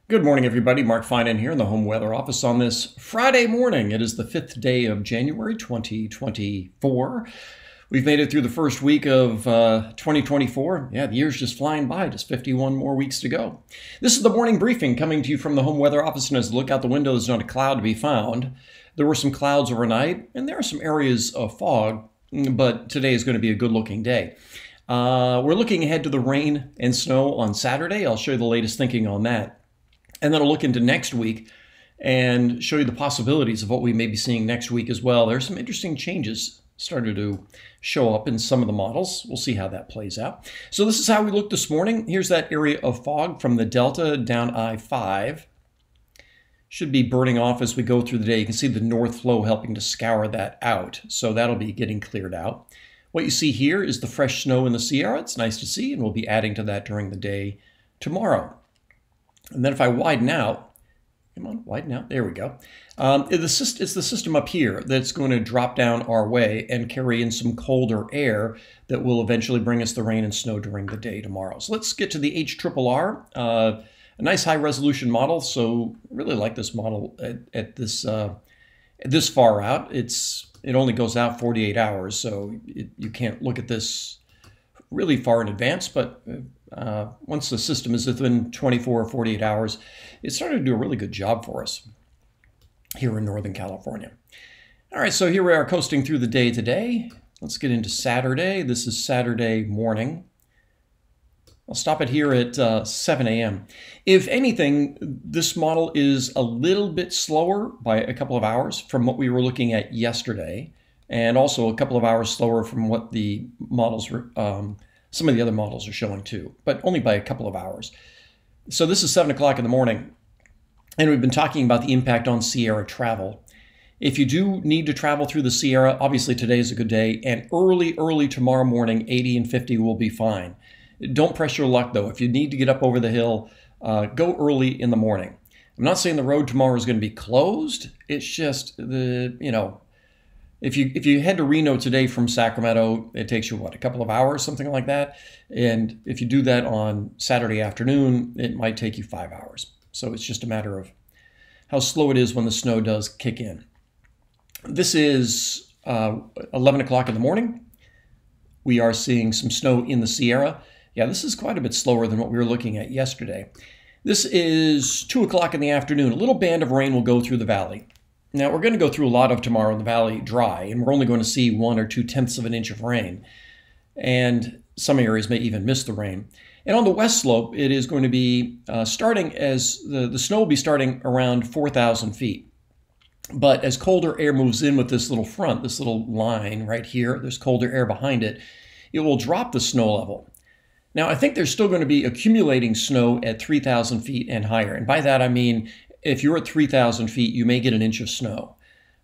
Good morning, everybody. Mark Finan here in the Home Weather Office on this Friday morning. It is the 5th day of January 2024. We've made it through the first week of 2024. Yeah, the year's just flying by, just 51 more weeks to go. This is the morning briefing coming to you from the Home Weather Office, and as you look out the window, there's not a cloud to be found. There were some clouds overnight, and there are some areas of fog, but today is going to be a good-looking day. We're looking ahead to the rain and snow on Saturday. I'll show you the latest thinking on that. And then I'll look into next week and show you the possibilities of what we may be seeing next week as well. There's some interesting changes started to show up in some of the models. We'll see how that plays out. So this is how we look this morning. Here's that area of fog from the Delta down I-5. Should be burning off as we go through the day. You can see the north flow helping to scour that out. So that'll be getting cleared out. What you see here is the fresh snow in the Sierra. It's nice to see, and we'll be adding to that during the day tomorrow. And then if I widen out, come on, widen out, there we go. It's the system up here that's going to drop down our way and carry in some colder air that will eventually bring us the rain and snow during the day tomorrow. So let's get to the HRRR, a nice high resolution model. So I really like this model at this far out. It only goes out 48 hours, so you can't look at this really far in advance, but once the system is within 24 or 48 hours, it's starting to do a really good job for us here in Northern California. All right, so here we are coasting through the day today. Let's get into Saturday. This is Saturday morning. I'll stop it here at 7 a.m. If anything, this model is a little bit slower by a couple of hours from what we were looking at yesterday, and also a couple of hours slower from what the models were, some of the other models are showing too, but only by a couple of hours. So this is 7 o'clock in the morning, and we've been talking about the impact on Sierra travel. If you do need to travel through the Sierra, obviously today is a good day, and early tomorrow morning, 80 and 50 will be fine. Don't press your luck though. If you need to get up over the hill, go early in the morning. I'm not saying the road tomorrow is going to be closed. It's just if you head to Reno today from Sacramento, it takes you, what, a couple of hours, something like that? And if you do that on Saturday afternoon, it might take you 5 hours. So it's just a matter of how slow it is when the snow does kick in. This is 11 o'clock in the morning. We are seeing some snow in the Sierra. Yeah, this is quite a bit slower than what we were looking at yesterday. This is 2 o'clock in the afternoon. A little band of rain will go through the valley. Now, we're going to go through a lot of tomorrow in the valley dry, and we're only going to see 1 or 2/10 of an inch of rain. And some areas may even miss the rain. And on the west slope, it is going to be starting as the snow will be starting around 4,000 feet. But as colder air moves in with this little front, this little line right here, there's colder air behind it, it will drop the snow level. Now, I think there's still going to be accumulating snow at 3,000 feet and higher. And by that, I mean, if you're at 3,000 feet, you may get an inch of snow.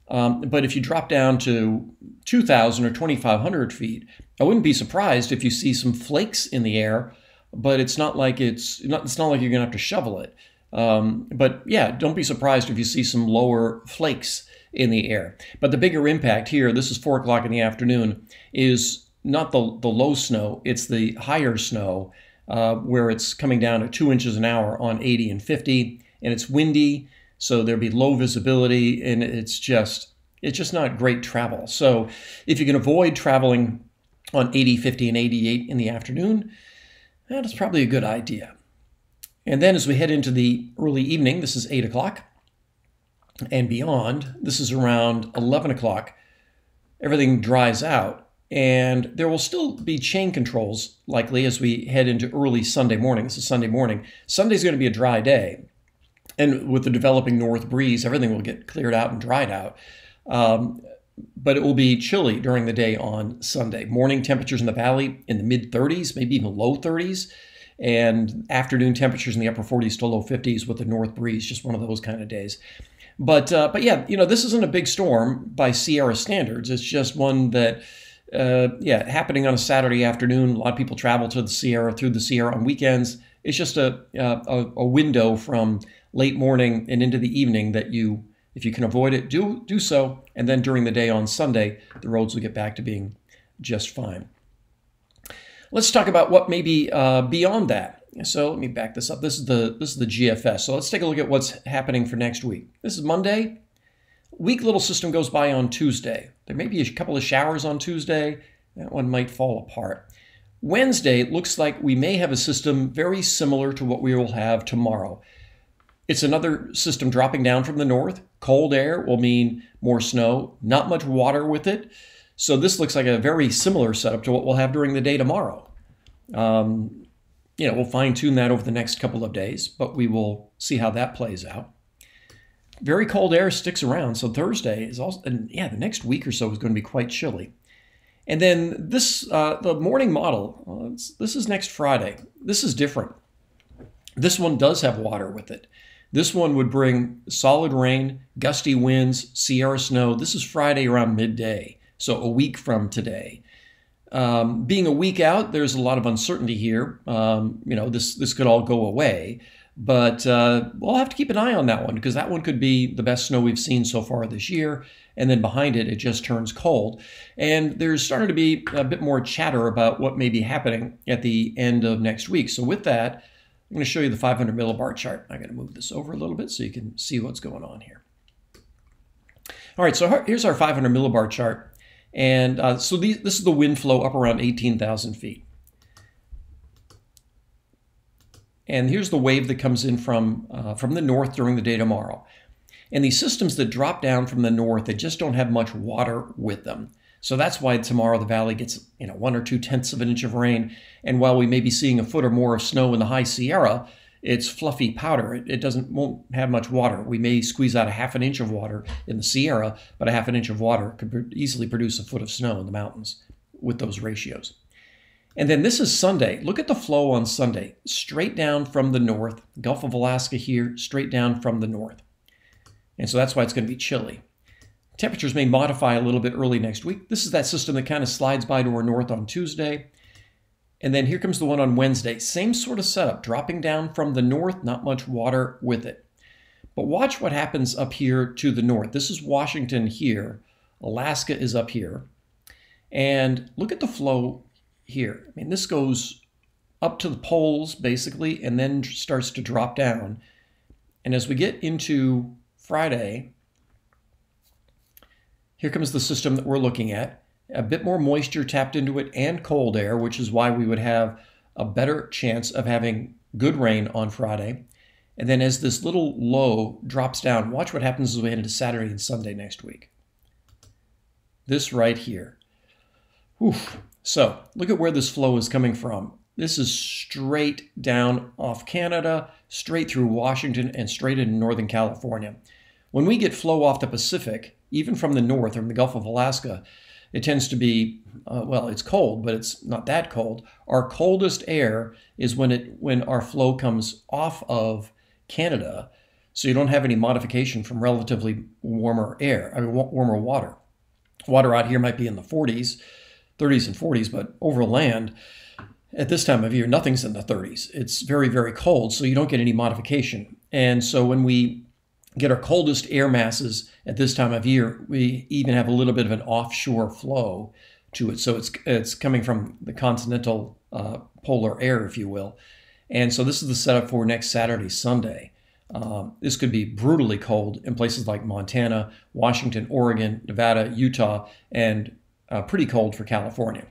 But if you drop down to 2,000 or 2,500 feet, I wouldn't be surprised if you see some flakes in the air, but it's not like you're going to have to shovel it. But yeah, don't be surprised if you see some lower flakes in the air. But the bigger impact here, this is 4 o'clock in the afternoon, is not the low snow, it's the higher snow, where it's coming down to 2 inches an hour on 80 and 50. And it's windy, so there'll be low visibility, and it's just not great travel. So if you can avoid traveling on 80, 50, and 88 in the afternoon, that is probably a good idea. And then as we head into the early evening, this is 8 o'clock and beyond, this is around 11 o'clock, everything dries out. And there will still be chain controls likely as we head into early Sunday morning. This is Sunday morning. Sunday's going to be a dry day. And with the developing north breeze, everything will get cleared out and dried out. But it will be chilly during the day on Sunday. Morning temperatures in the valley in the mid-30s, maybe even low 30s. And afternoon temperatures in the upper 40s to low 50s with the north breeze, just one of those kind of days. But yeah, this isn't a big storm by Sierra standards. It's just one that, happening on a Saturday afternoon. A lot of people travel to the Sierra, through the Sierra on weekends. It's just a window from late morning and into the evening that if you can avoid it, do so. And then during the day on Sunday, the roads will get back to being just fine. Let's talk about what may be beyond that. So let me back this up. This is the GFS. So let's take a look at what's happening for next week. This is Monday. Weak little system goes by on Tuesday. There may be a couple of showers on Tuesday. That one might fall apart. Wednesday, it looks like we may have a system very similar to what we will have tomorrow. It's another system dropping down from the north. Cold air will mean more snow, not much water with it. So this looks like a very similar setup to what we'll have during the day tomorrow. We'll fine tune that over the next couple of days, but we will see how that plays out. Very cold air sticks around. So Thursday is also, and yeah, the next week or so is going to be quite chilly. And then this, the morning model, this is next Friday. This is different. This one does have water with it. This one would bring solid rain, gusty winds, Sierra snow. This is Friday around midday, so a week from today. Being a week out, there's a lot of uncertainty here. This could all go away, but we'll have to keep an eye on that one because that one could be the best snow we've seen so far this year. And then behind it, it just turns cold. And there's starting to be a bit more chatter about what may be happening at the end of next week. So with that, I'm going to show you the 500 millibar chart. I'm going to move this over a little bit so you can see what's going on here. All right, so here's our 500 millibar chart. And this is the wind flow up around 18,000 feet. And here's the wave that comes in from the north during the day tomorrow. And these systems that drop down from the north, they just don't have much water with them. So that's why tomorrow the valley gets 1 or 2 tenths of an inch of rain. And while we may be seeing a foot or more of snow in the high Sierra, it's fluffy powder. It won't have much water. We may squeeze out a half an inch of water in the Sierra, but a half an inch of water could easily produce a foot of snow in the mountains with those ratios. And then this is Sunday. Look at the flow on Sunday. Straight down from the north, Gulf of Alaska here, straight down from the north. And so that's why it's going to be chilly. Temperatures may modify a little bit early next week. This is that system that kind of slides by to our north on Tuesday. And then here comes the one on Wednesday. Same sort of setup, dropping down from the north, not much water with it. But watch what happens up here to the north. This is Washington here. Alaska is up here. And look at the flow here. I mean, this goes up to the poles, basically, and then starts to drop down. And as we get into Friday, here comes the system that we're looking at. A bit more moisture tapped into it and cold air, which is why we would have a better chance of having good rain on Friday. And then as this little low drops down, watch what happens as we head into Saturday and Sunday next week. This right here. Oof. So look at where this flow is coming from. This is straight down off Canada, straight through Washington, and straight into Northern California. When we get flow off the Pacific, even from the north or from the Gulf of Alaska, it tends to be, it's cold, but it's not that cold. Our coldest air is when our flow comes off of Canada, so you don't have any modification from relatively warmer air, warmer water. Water out here might be in the 30s and 40s, but over land, at this time of year, nothing's in the 30s. It's very, very cold, so you don't get any modification. And so when we get our coldest air masses at this time of year, we even have a little bit of an offshore flow to it. So it's coming from the continental polar air, if you will. And so this is the setup for next Saturday, Sunday. This could be brutally cold in places like Montana, Washington, Oregon, Nevada, Utah, and pretty cold for California.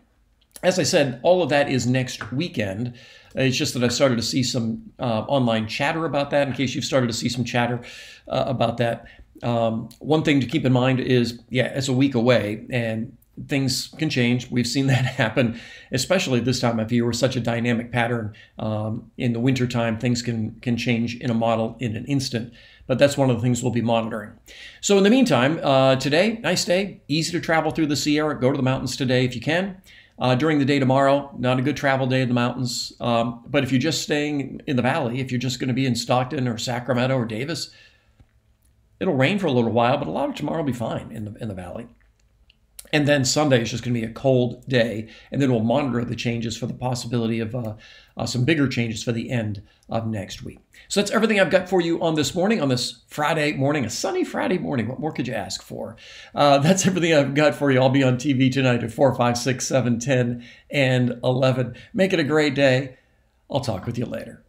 As I said, all of that is next weekend. It's just that I've started to see some online chatter about that, in case you've started to see some chatter about that. One thing to keep in mind is, it's a week away, and things can change. We've seen that happen, especially this time of year. We're such a dynamic pattern. In the wintertime, things can change in a model in an instant. But that's one of the things we'll be monitoring. So in the meantime, today, nice day, easy to travel through the Sierra. Go to the mountains today if you can. During the day tomorrow, not a good travel day in the mountains. But if you're just staying in the valley, if you're just going to be in Stockton or Sacramento or Davis, it'll rain for a little while, but a lot of tomorrow will be fine in the valley. And then Sunday is just going to be a cold day, and then we'll monitor the changes for the possibility of some bigger changes for the end of next week. So that's everything I've got for you on this morning, on this Friday morning, a sunny Friday morning. What more could you ask for? That's everything I've got for you. I'll be on TV tonight at 4, 5, 6, 7, 10, and 11. Make it a great day. I'll talk with you later.